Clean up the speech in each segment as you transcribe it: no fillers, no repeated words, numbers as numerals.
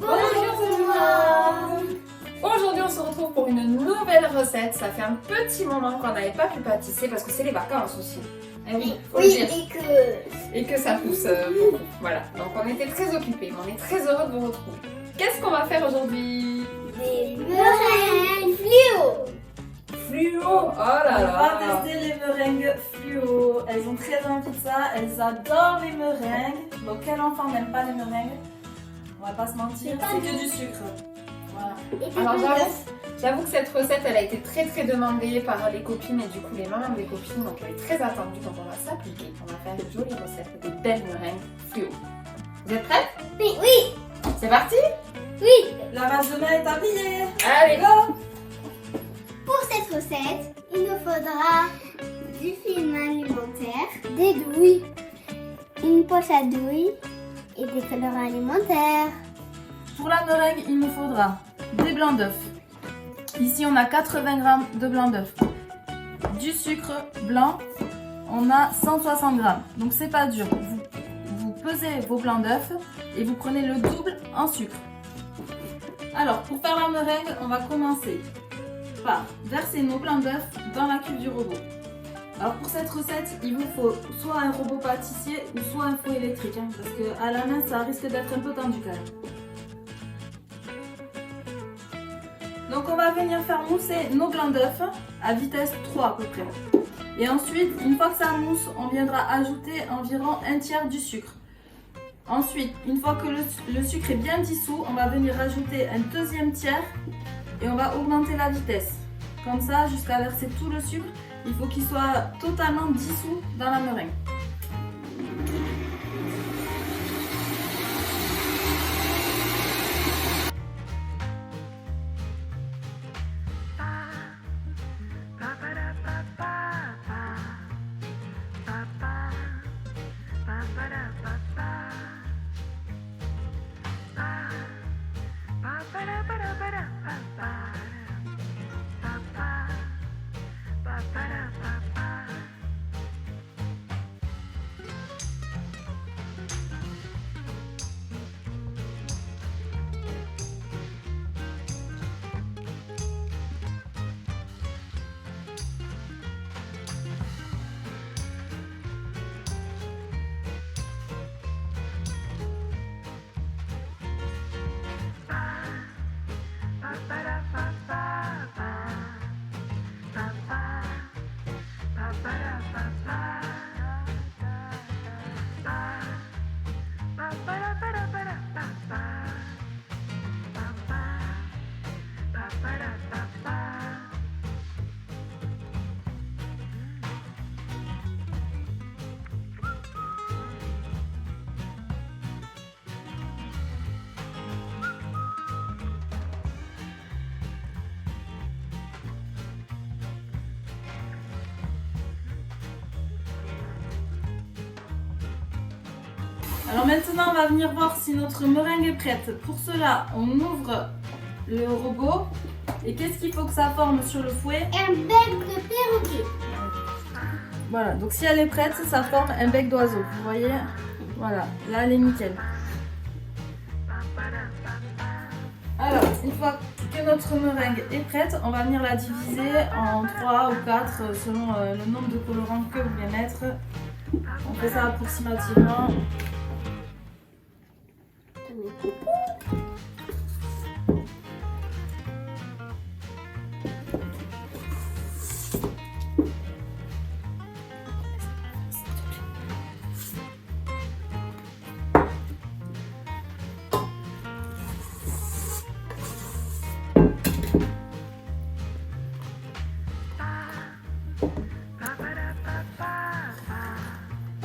Bonjour tout le monde. Aujourd'hui on se retrouve pour une nouvelle recette. Ça fait un petit moment qu'on n'avait pas pu pâtisser parce que c'est les vacances aussi. Eh oui, faut le dire. Et que ça pousse beaucoup. Voilà, donc on était très occupés, mais on est très heureux de vous retrouver. Qu'est-ce qu'on va faire aujourd'hui? Des meringues fluo. Fluo, oh là On là. va tester les meringues fluo. Elles ont très envie de ça. Elles adorent les meringues. Donc quel enfant n'aime pas les meringues? On va pas se mentir, c'est que du sucre. Voilà. Alors j'avoue que cette recette elle a été très demandée par les copines et du coup les mamans des copines, donc elle est très attendue, donc on va s'appliquer. On va faire une jolie recette, des belles meringues fluo. Vous êtes prêtes? Oui. C'est parti? Oui. La base de main est habillée. Allez go! Pour cette recette, il nous faudra du film alimentaire, des douilles, une poche à douilles et des colorants alimentaires. Pour la meringue, il nous faudra des blancs d'œufs. Ici, on a 80 g de blancs d'œufs. Du sucre blanc, on a 160 g. Donc, c'est pas dur. Vous pesez vos blancs d'œufs et vous prenez le double en sucre. Alors, pour faire la meringue, on va commencer par verser nos blancs d'œufs dans la cuve du robot. Alors, pour cette recette, il vous faut soit un robot pâtissier ou soit un fouet électrique. Parce qu'à la main, ça risque d'être un peu tendu quand même. Donc on va venir faire mousser nos blancs d'œufs à vitesse 3 à peu près. Et ensuite, une fois que ça mousse, on viendra ajouter environ un tiers du sucre. Ensuite, une fois que le sucre est bien dissous, on va venir rajouter un deuxième tiers et on va augmenter la vitesse. Comme ça, jusqu'à verser tout le sucre, il faut qu'il soit totalement dissous dans la meringue. Alors maintenant, on va venir voir si notre meringue est prête. Pour cela, on ouvre le robot. Et qu'est-ce qu'il faut que ça forme sur le fouet? Un bec de perroquet. Voilà, donc si elle est prête, ça forme un bec d'oiseau. Vous voyez? Voilà, là elle est nickel. Alors, une fois que notre meringue est prête, on va venir la diviser en 3 ou 4 selon le nombre de colorants que vous voulez mettre. On fait ça approximativement.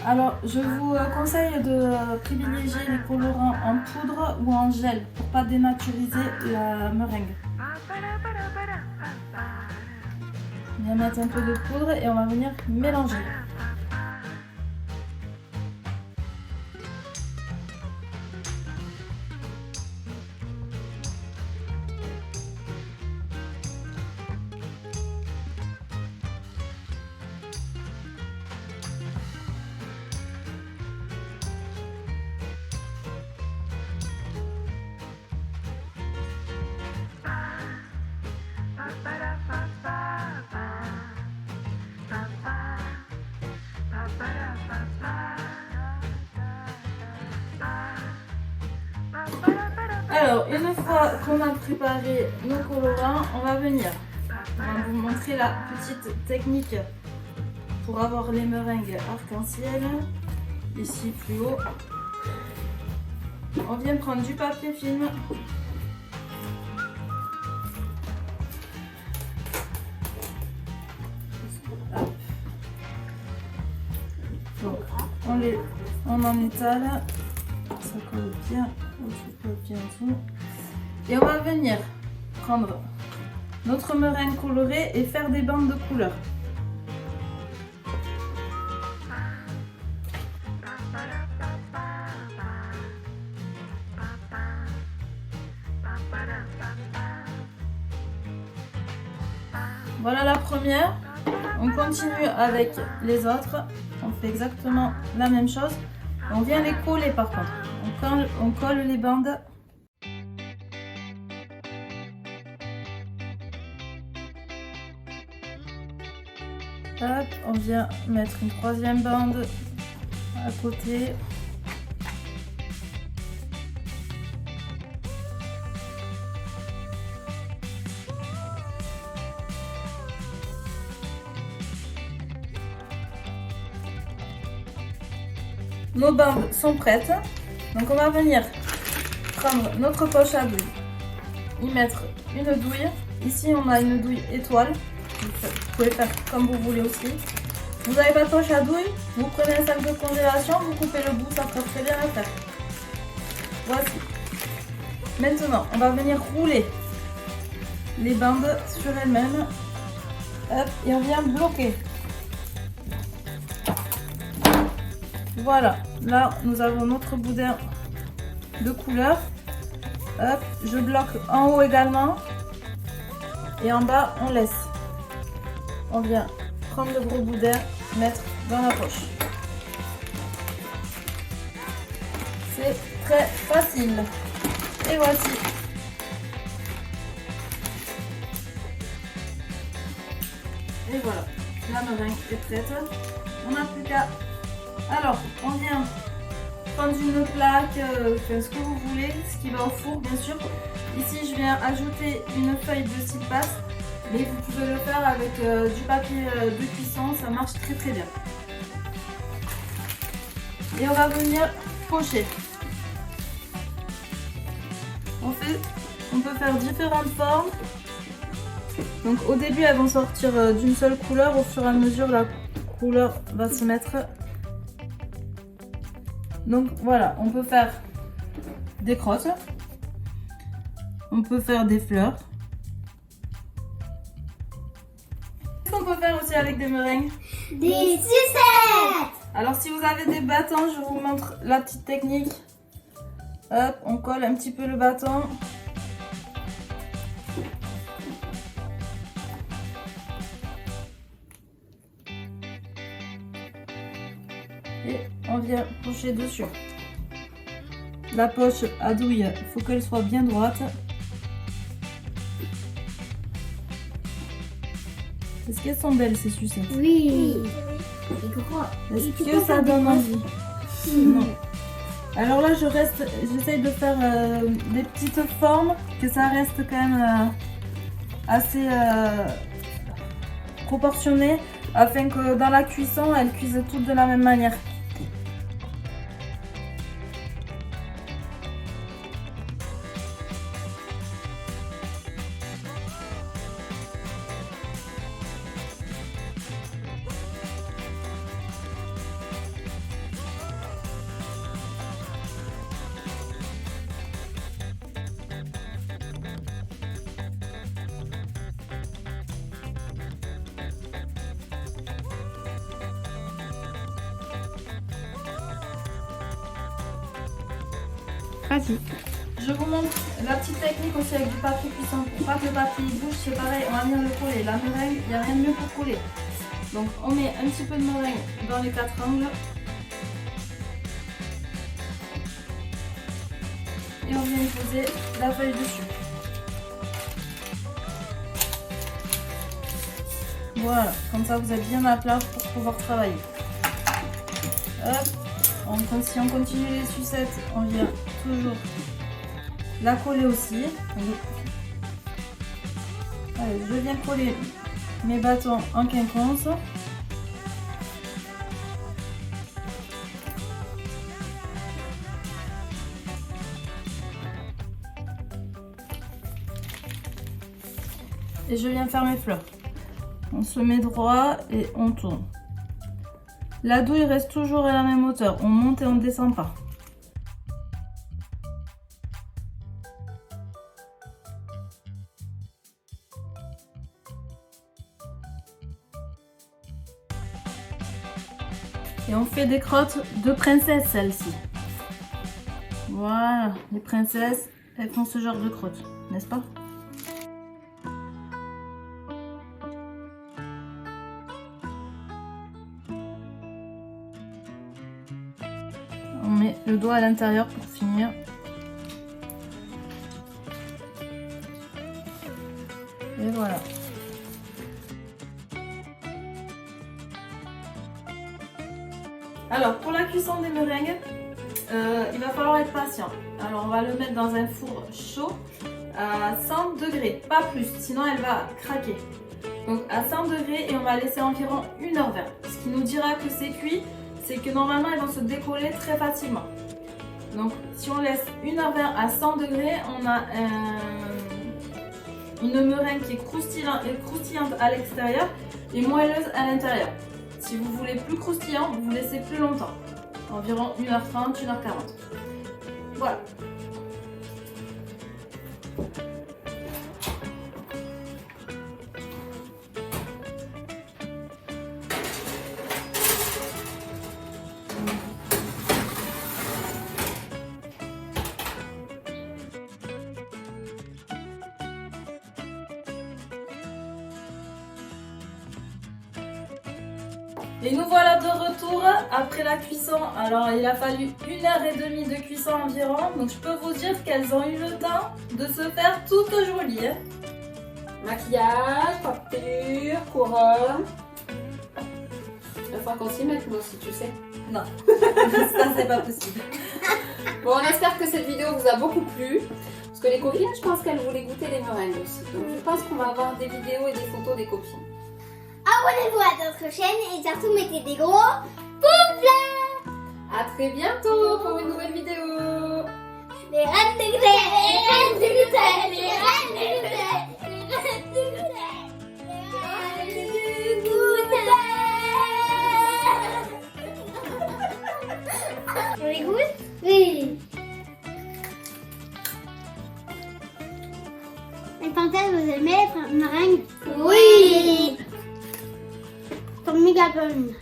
Alors, je vous conseille de privilégier les colorants en poudre ou en gel pour pas dénaturiser la meringue. On va mettre un peu de poudre et on va venir mélanger. Alors, une fois qu'on a préparé nos colorants, on va venir. On va vous montrer la petite technique pour avoir les meringues arc-en-ciel. Ici, plus haut. On vient prendre du papier film. Donc, on en étale. Ça colle bien au-dessus, bien en dessous. Et on va venir prendre notre meringue colorée et faire des bandes de couleurs. Voilà la première. On continue avec les autres. On fait exactement la même chose. On vient les coller par contre. On colle les bandes. Hop, on vient mettre une troisième bande à côté. Nos bandes sont prêtes. Donc on va venir prendre notre poche à douille, y mettre une douille. Ici on a une douille étoile. Vous pouvez faire comme vous voulez aussi. Vous n'avez pas de poche à douille, vous prenez un sac de congélation, vous coupez le bout, ça fera très bien l'affaire. Voici. Maintenant, on va venir rouler les bandes sur elles-mêmes. Hop, et on vient bloquer. Voilà, là nous avons notre boudin de couleur. Hop, je bloque en haut également. Et en bas, on laisse. On vient prendre le gros boudin, mettre dans la poche. C'est très facile. Et voici. Et voilà, la meringue est prête. On n'a plus qu'à... Alors, on vient prendre une plaque, ce que vous voulez, ce qui va au four bien sûr. Ici, je viens ajouter une feuille de scie passe, mais vous pouvez le faire avec du papier de cuisson, ça marche très très bien. Et on va venir pocher. On peut faire différentes formes. Donc au début, elles vont sortir d'une seule couleur, au fur et à mesure, la couleur va se mettre. Donc voilà, on peut faire des crosses, on peut faire des fleurs. Qu'est-ce qu'on peut faire aussi avec des meringues? Des sucettes. Alors si vous avez des bâtons, je vous montre la petite technique. Hop, on colle un petit peu le bâton. Et on vient pocher dessus. La poche à douille, il faut qu'elle soit bien droite. Est-ce qu'elles sont belles ces sucettes? Oui. Est-ce que ça donne envie? Non. Alors là, j'essaye de faire des petites formes, que ça reste quand même assez proportionné, afin que dans la cuisson, elles cuisent toutes de la même manière. Vas-y. Je vous montre la petite technique aussi avec du papier cuisson. Pour pas que le papier bouge, c'est pareil, on va venir le coller. La meringue, il n'y a rien de mieux pour coller. Donc on met un petit peu de meringue dans les 4 angles. Et on vient poser la feuille dessus. Voilà, comme ça vous êtes bien à plat pour pouvoir travailler. Hop. Si on continue les sucettes, on vient toujours la coller aussi. Allez, je viens coller mes bâtons en quinconce. Et je viens faire mes fleurs. On se met droit et on tourne. La douille reste toujours à la même hauteur. On monte et on ne descend pas. Et on fait des crottes de princesse, celle-ci. Voilà, les princesses, elles font ce genre de crottes, n'est-ce pas? On met le doigt à l'intérieur pour finir. Et voilà. Alors pour la cuisson des meringues, il va falloir être patient. Alors on va le mettre dans un four chaud à 100 degrés, pas plus, sinon elle va craquer. Donc à 100 degrés et on va laisser environ 1h20. Ce qui nous dira que c'est cuit, c'est que normalement elles vont se décoller très facilement. Donc si on laisse 1h20 à 100 degrés, on a une meringue qui est croustillante à l'extérieur et moelleuse à l'intérieur. Si vous voulez plus croustillant, vous laissez plus longtemps, environ 1h30, 1h40. Voilà. Et nous voilà de retour après la cuisson. Alors il a fallu 1h30 de cuisson environ. Donc je peux vous dire qu'elles ont eu le temps de se faire toutes jolies. Maquillage, coiffure, couronne. Il va falloir qu'on s'y mette moi aussi, tu sais. Non, ça c'est pas possible. Bon, on espère que cette vidéo vous a beaucoup plu. Parce que les copines, je pense qu'elles voulaient goûter les meringues aussi. Donc je pense qu'on va avoir des vidéos et des photos des copines. Abonnez-vous à notre chaîne et surtout mettez des gros pouces bleus. A très bientôt pour une nouvelle vidéo. Les reines de glais, les reines de glais, les reines de glais, les reines de glais, les reines de glais. On les goûte? Oui. Les panthères, vous aimez les meringues? Oui. Sont méga bonnes.